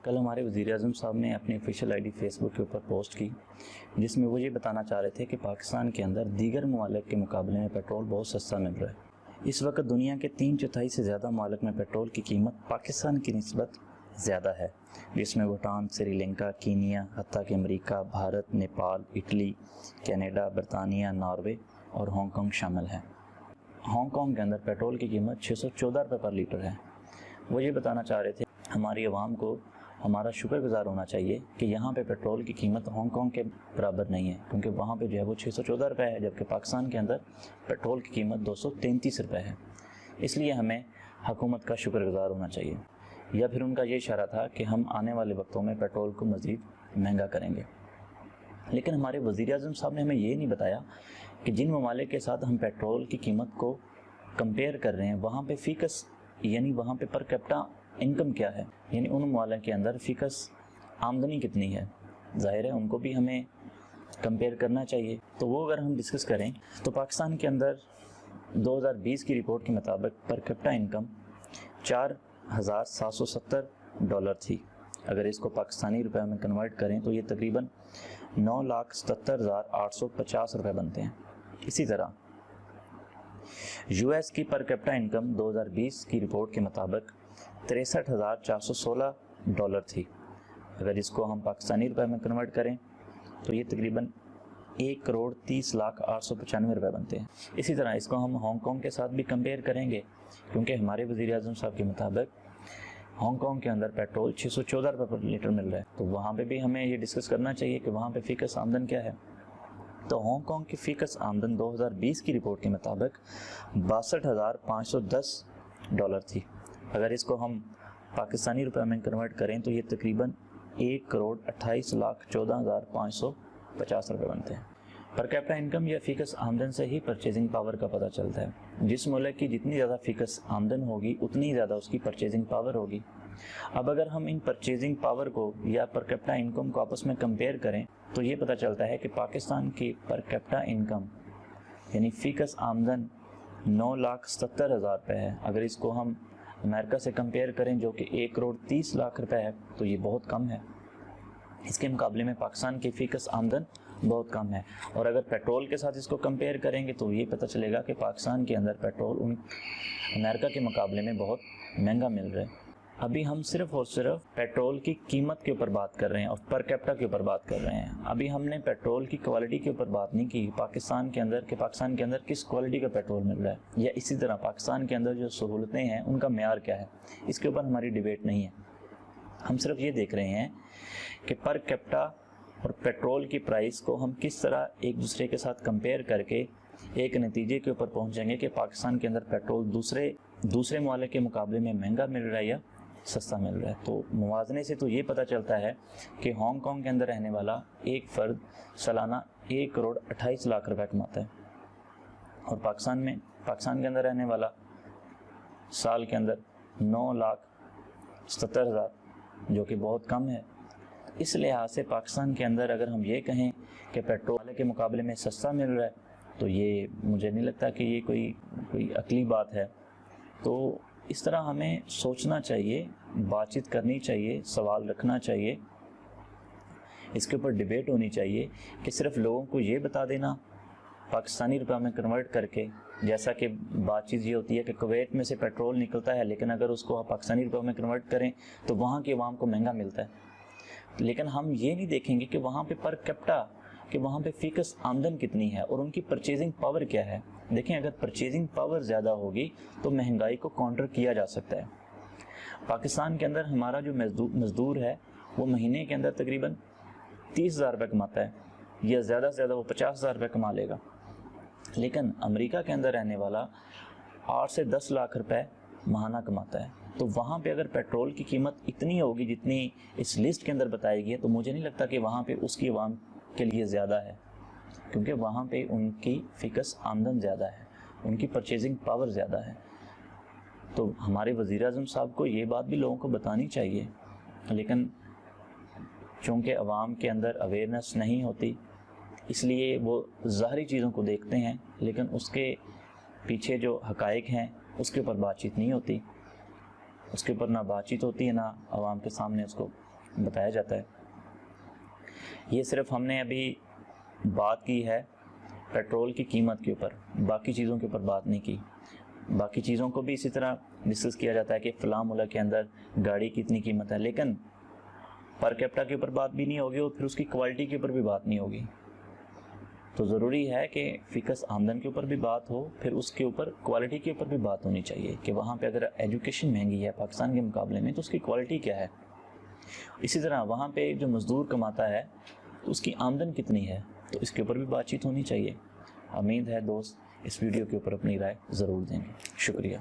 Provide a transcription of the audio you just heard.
کل ہمارے وزیر اعظم صاحب نے اپنی آفیشیل آئی ڈی فیس بک کے اوپر پوسٹ کی، جس میں وہ یہ بتانا چاہ رہے تھے کہ پاکستان کے اندر دیگر ممالک کے مقابلے میں پیٹرول بہت سستا مل رہا ہے۔ اس وقت دنیا کے 3/4 سے زیادہ ممالک میں پیٹرول کی قیمت پاکستان کی نسبت زیادہ ہے، جس میں بھوٹان، سری لنکا، کینیا، حتیٰ کہ امریکہ، بھارت، نیپال، اٹلی، کینیڈا، برطانیہ، ناروے اور ہانگ کانگ شامل ہیں۔ ہانگ کانگ کے اندر پیٹرول کی قیمت 614 روپے پر لیٹر ہے۔ وہ یہ بتانا چاہ رہے تھے ہماری عوام کو ہمارا شکر گزار ہونا چاہیے کہ یہاں پہ پیٹرول کی قیمت ہانگ کانگ کے برابر نہیں ہے، کیونکہ وہاں پہ جو ہے وہ 614 روپے ہے، جبکہ پاکستان کے اندر پیٹرول کی قیمت 233 روپے ہے۔ اس لیے ہمیں حکومت کا شکر گزار ہونا چاہیے، یا پھر ان کا یہ اشارہ تھا کہ ہم آنے والے وقتوں میں پیٹرول کو مزید مہنگا کریں گے۔ لیکن ہمارے وزیر اعظم صاحب نے ہمیں یہ نہیں بتایا کہ جن ممالک کے ساتھ ہم پیٹرول کی قیمت کو کمپیئر کر رہے ہیں وہاں پہ فیکس یعنی وہاں پہ پر کیپٹا انکم کیا ہے، یعنی ان ممالک کے اندر فیکس آمدنی کتنی ہے۔ ظاہر ہے ان کو بھی ہمیں کمپیئر کرنا چاہیے۔ تو وہ اگر ہم ڈسکس کریں تو پاکستان کے اندر 2020 کی رپورٹ کے مطابق پر کیپٹا انکم $4,770 تھی۔ اگر اس کو پاکستانی روپے میں کنورٹ کریں تو یہ تقریباً 9,77,850 روپے بنتے ہیں۔ اسی طرح یو ایس کی پر کیپٹا انکم 2020 کی رپورٹ کے مطابق $63,416 تھی۔ اگر اس کو ہم پاکستانی روپے میں کنورٹ کریں تو یہ تقریباً 1,30,08,995 روپے بنتے ہیں۔ اسی طرح اس کو ہم ہانگ کانگ کے ساتھ بھی کمپیئر کریں گے، کیونکہ ہمارے وزیر اعظم صاحب کے مطابق ہانگ کانگ کے اندر پیٹرول 614 روپے پر لیٹر مل رہا ہے، تو وہاں پہ بھی ہمیں یہ ڈسکس کرنا چاہیے کہ وہاں پہ فیکس آمدن کیا ہے۔ تو ہانگ کانگ کی فیکس آمدن 2020 کی رپورٹ کے مطابق $62,510 تھی۔ اگر اس کو ہم پاکستانی روپے میں کنورٹ کریں تو یہ تقریباً 1,28,14,550 روپے بنتے ہیں۔ پر کیپٹا انکم یا فیکس آمدن سے ہی پرچیزنگ پاور کا پتہ چلتا ہے۔ جس ملک کی جتنی زیادہ فیکس آمدن ہوگی اتنی زیادہ اس کی پرچیزنگ پاور ہوگی۔ اب اگر ہم ان پرچیزنگ پاور کو یا پر کیپٹا انکم کو آپس میں کمپیئر کریں تو یہ پتہ چلتا ہے کہ پاکستان کی پر کیپٹا انکم یعنی فیکس آمدن 9,70,000 روپے ہے۔ اگر اس کو ہم امریکہ سے کمپیئر کریں جو کہ 1,30,00,000 روپے ہے تو یہ بہت کم ہے۔ اس کے مقابلے میں پاکستان کی فیکس آمدن بہت کم ہے، اور اگر پیٹرول کے ساتھ اس کو کمپیئر کریں گے تو یہ پتہ چلے گا کہ پاکستان کے اندر پیٹرول امریکہ کے مقابلے میں بہت مہنگا مل رہا ہے۔ ابھی ہم صرف اور صرف پیٹرول کی قیمت کے اوپر بات کر رہے ہیں اور پر کیپٹا کے اوپر بات کر رہے ہیں۔ ابھی ہم نے پیٹرول کی کوالٹی کے اوپر بات نہیں کی، پاکستان کے اندر کس کوالٹی کا پیٹرول مل رہا ہے، یا اسی طرح پاکستان کے اندر جو سہولتیں ہیں ان کا معیار کیا ہے، اس کے اوپر ہماری ڈیبیٹ نہیں ہے۔ ہم صرف یہ دیکھ رہے ہیں کہ پر کیپٹا اور پیٹرول کی پرائس کو ہم کس طرح ایک دوسرے کے ساتھ کمپیئر کر کے ایک نتیجے کے اوپر پہنچیں گے کہ پاکستان کے اندر پیٹرول دوسرے ممالک کے مقابلے میں مہنگا مل رہا ہے یا سستا مل رہا ہے۔ تو موازنے سے تو یہ پتہ چلتا ہے کہ ہانگ کانگ کے اندر رہنے والا ایک فرد سالانہ 1,28,00,000 روپے کماتا ہے، اور پاکستان کے اندر رہنے والا سال کے اندر 9,70,000، جو کہ بہت کم ہے۔ اس لحاظ سے پاکستان کے اندر اگر ہم یہ کہیں کہ پیٹرول کے مقابلے میں سستا مل رہا ہے تو یہ مجھے نہیں لگتا کہ یہ کوئی عقلی بات ہے۔ تو اس طرح ہمیں سوچنا چاہیے، بات چیت کرنی چاہیے، سوال رکھنا چاہیے، اس کے اوپر ڈیبیٹ ہونی چاہیے کہ صرف لوگوں کو یہ بتا دینا پاکستانی روپے میں کنورٹ کر کے، جیسا کہ بات چیت یہ ہوتی ہے کہ کویت میں سے پیٹرول نکلتا ہے لیکن اگر اس کو پاکستانی روپے میں کنورٹ کریں تو وہاں کی عوام کو مہنگا ملتا ہے، لیکن ہم یہ نہیں دیکھیں گے کہ وہاں پہ پر کیپٹا کہ وہاں پہ فیکس آمدن کتنی ہے اور ان کی پرچیزنگ پاور کیا ہے۔ دیکھیں اگر پرچیزنگ پاور زیادہ ہوگی تو مہنگائی کو کاؤنٹر کیا جا سکتا ہے۔ پاکستان کے اندر ہمارا جو مزدور ہے وہ مہینے کے اندر تقریباً 30,000 روپے کماتا ہے، یا زیادہ سے زیادہ وہ 50,000 روپے کما لے گا، لیکن امریکہ کے اندر رہنے والا 8 سے 10 لاکھ روپے ماہانہ کماتا ہے۔ تو وہاں پہ اگر پیٹرول کی قیمت اتنی ہوگی جتنی اس لسٹ کے اندر بتائی گئی ہے تو مجھے نہیں لگتا کہ وہاں پہ اس کی عوام کے لیے زیادہ ہے، کیونکہ وہاں پہ ان کی فکس آمدن زیادہ ہے، ان کی پرچیزنگ پاور زیادہ ہے۔ تو ہمارے وزیر اعظم صاحب کو یہ بات بھی لوگوں کو بتانی چاہیے، لیکن چونکہ عوام کے اندر اویئرنیس نہیں ہوتی اس لیے وہ ظاہری چیزوں کو دیکھتے ہیں لیکن اس کے پیچھے جو حقائق ہیں اس کے اوپر بات چیت نہیں ہوتی۔ اس کے اوپر نہ بات چیت ہوتی ہے، نہ عوام کے سامنے اس کو بتایا جاتا ہے۔ یہ صرف ہم نے ابھی بات کی ہے پیٹرول کی قیمت کے اوپر، باقی چیزوں کے اوپر بات نہیں کی۔ باقی چیزوں کو بھی اسی طرح ڈسکس کیا جاتا ہے کہ فلاں ملک کے اندر گاڑی کی اتنی قیمت ہے، لیکن پر کیپٹا کے اوپر بات بھی نہیں ہوگی اور پھر اس کی کوالٹی کے اوپر بھی بات نہیں ہوگی۔ تو ضروری ہے کہ فیکس آمدن کے اوپر بھی بات ہو، پھر اس کے اوپر کوالٹی کے اوپر بھی بات ہونی چاہیے کہ وہاں پہ اگر ایجوکیشن مہنگی ہے پاکستان کے مقابلے میں تو اس کی کوالٹی کیا ہے۔ اسی طرح وہاں پہ جو مزدور کماتا ہے تو اس کی آمدن کتنی ہے، تو اس کے اوپر بھی بات چیت ہونی چاہیے۔ امید ہے دوست اس ویڈیو کے اوپر اپنی رائے ضرور دیں گے۔ شکریہ۔